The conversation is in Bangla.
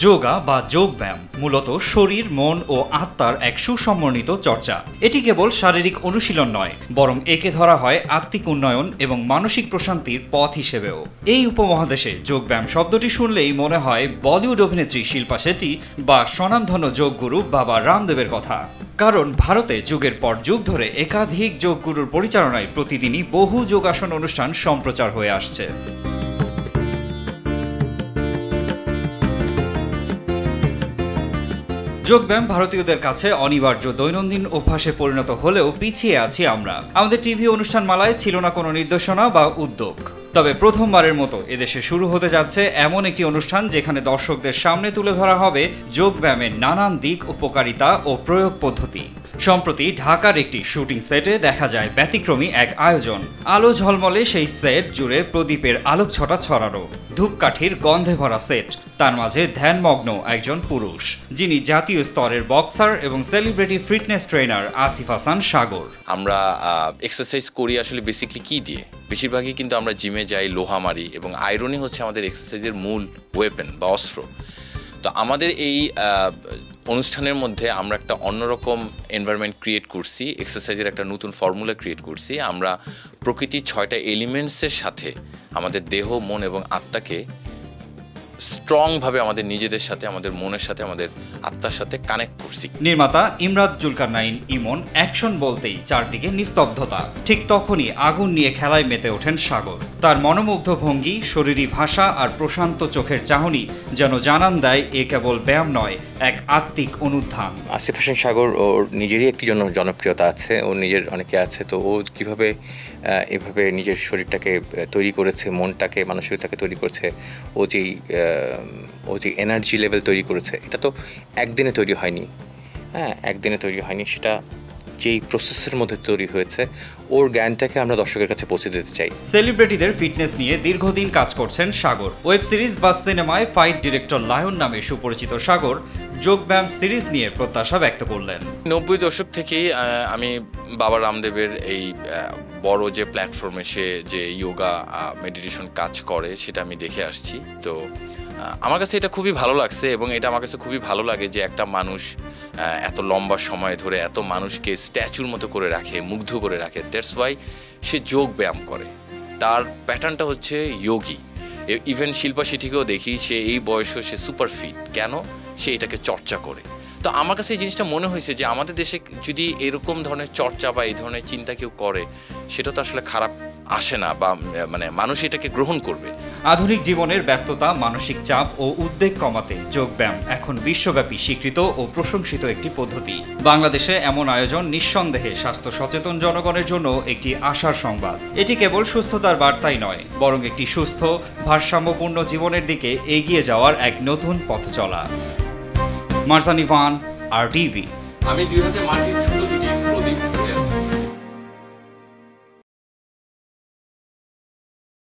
যোগা বা যোগব্যায়াম মূলত শরীর, মন ও আত্মার এক সুসমন্বিত চর্চা। এটি কেবল শারীরিক অনুশীলন নয়, বরং একে ধরা হয় আত্মিক উন্নয়ন এবং মানসিক প্রশান্তির পথ হিসেবেও। এই উপমহাদেশে যোগব্যায়াম শব্দটি শুনলেই মনে হয় বলিউড অভিনেত্রী শিল্পা শেট্টি বা স্বনামধন্য যোগগুরু বাবা রামদেবের কথা। কারণ ভারতে যুগের পর যুগ ধরে একাধিক যোগগুরুর পরিচালনায় প্রতিদিনই বহু যোগাসন অনুষ্ঠান সম্প্রচার হয়ে আসছে। যোগব্যায়াম ভারতীয়দের কাছে অনিবার্য দৈনন্দিন অভ্যাসে পরিণত হলেও পিছিয়ে আছি আমরা। আমাদের টিভি অনুষ্ঠানমালায় ছিল না কোনো নির্দেশনা বা উদ্যোগ। তবে প্রথমবারের মতো এদেশে শুরু হতে যাচ্ছে এমন একটি অনুষ্ঠান যেখানে দর্শকদের সামনে তুলে ধরা হবে যোগব্যায়ামের নানান দিক, উপকারিতা ও প্রয়োগ পদ্ধতি। সম্প্রতি ঢাকার একটি শুটিং সেটে দেখা যায় ব্যতিক্রমী এক আয়োজন। আলো ঝলমলে সেই সেট জুড়ে প্রদীপের আলোকছটা ছড়ানো, ধূপকাঠির গন্ধে ভরা সেট, তার মাঝে ধ্যানমগ্ন একজন পুরুষ, যিনি জাতীয় স্তরের বক্সার এবং celebrity fitness trainer Asif Hasan Sagar. আমরা এক্সারসাইজ করি আসলে বেসিকলি কি দিয়ে? বেশিরভাগই কিন্তু আমরা জিমে যাই, লোহা মারি, এবং আয়রনই হচ্ছে আমাদের এক্সারসাইজের মূল ওয়েপেন বা অস্ত্র। তো আমাদের এই অনুষ্ঠানের মধ্যে আমরা একটা অন্যরকম এনভায়রনমেন্ট ক্রিয়েট করছি, এক্সারসাইজের একটা নতুন ফর্মুলা ক্রিয়েট করছি। আমরা প্রকৃতির 6টা এলিমেন্টসের সাথে আমাদের দেহ, মন এবং আত্মাকে স্ট্রংভাবে আমাদের নিজেদের সাথে, আমাদের মনের সাথে, আমাদের আত্মার সাথে কানেক্ট করছি। নির্মাতা ইমরাত জুলকারনাইন ইমন অ্যাকশন বলতেই চারদিকে নিস্তব্ধতা। ঠিক তখনই আগুন নিয়ে খেলায় মেতে ওঠেন সাগর। তার মনোমুগ্ধ ভঙ্গি, শরীরী ভাষা আর প্রশান্ত চোখের চাহনি যেন জানান দেয় এ কেবল ব্যায়াম নয়, এক আত্মিক অনুত্থান। আসিফ হাসান সাগর ওর নিজেরই একটি জনপ্রিয়তা আছে, ওর নিজের অনেকে আছে। তো ও কীভাবে এভাবে নিজের শরীরটাকে তৈরি করেছে, মনটাকে, মানসিকতাকে তৈরি করেছে, ও যে এনার্জি লেভেল তৈরি করেছে, এটা তো একদিনে তৈরি হয়নি। একদিনে তৈরি হয়নি, সেটা যেই প্রসেসের মধ্যে তৈরি হয়েছে, ওর জ্ঞানটাকে আমরা দর্শকের কাছে পৌঁছে দিতে চাই। সেলিব্রিটিদের ফিটনেস নিয়ে দীর্ঘদিন কাজ করছেন সাগর। ওয়েব সিরিজ বা সিনেমায় ফাইট ডিরেক্টর লায়ন নামে সুপরিচিত সাগর যোগব্যায়াম সিরিজ নিয়ে প্রত্যাশা ব্যক্ত করলেন। 90 দশক থেকেই আমি বাবা রামদেবের এই বড় যে প্ল্যাটফর্মে সে যে যোগা মেডিটেশন কাজ করে সেটা আমি দেখে আসছি। তো আমার কাছে এটা খুবই ভালো লাগছে, এবং এটা আমার কাছে খুবই ভালো লাগে যে একটা মানুষ এত লম্বা সময় ধরে এত মানুষকে স্ট্যাচুর মতো করে রাখে, মুগ্ধ করে রাখে। দ্যাটস ওয়াই সে যোগ ব্যায়াম করে। তার প্যাটার্নটা হচ্ছে যোগী। ইভেন শিল্পা শেট্টিকেও দেখি, সে এই বয়সেও সে সুপার ফিট। কেন? সে এটাকে চর্চা করে। তো আমার কাছে এই জিনিসটা মনে হয়েছে যে আমাদের দেশে যদি এরকম ধরনের চর্চা বা এই ধরনের চিন্তা কেউ করে, সেটা তো আসলে খারাপ আসে না, বা মানে মানুষ এটাকে গ্রহণ করবে। আধুনিক জীবনের ব্যস্ততা, মানসিক চাপ ও উদ্বেগ কমাতে যোগব্যায়াম এখন বিশ্বব্যাপী স্বীকৃত ও প্রশংসিত একটি পদ্ধতি। বাংলাদেশে এমন আয়োজন নিঃসন্দেহে স্বাস্থ্য সচেতন জনগণের জন্য একটি আশার সংবাদ। এটি কেবল সুস্থতার বার্তাই নয়, বরং একটি সুস্থ, ভারসাম্যপূর্ণ জীবনের দিকে এগিয়ে যাওয়ার এক নতুন পথ চলা। মারজান ইভান, RTV। আমি 2000 মাটির ছোট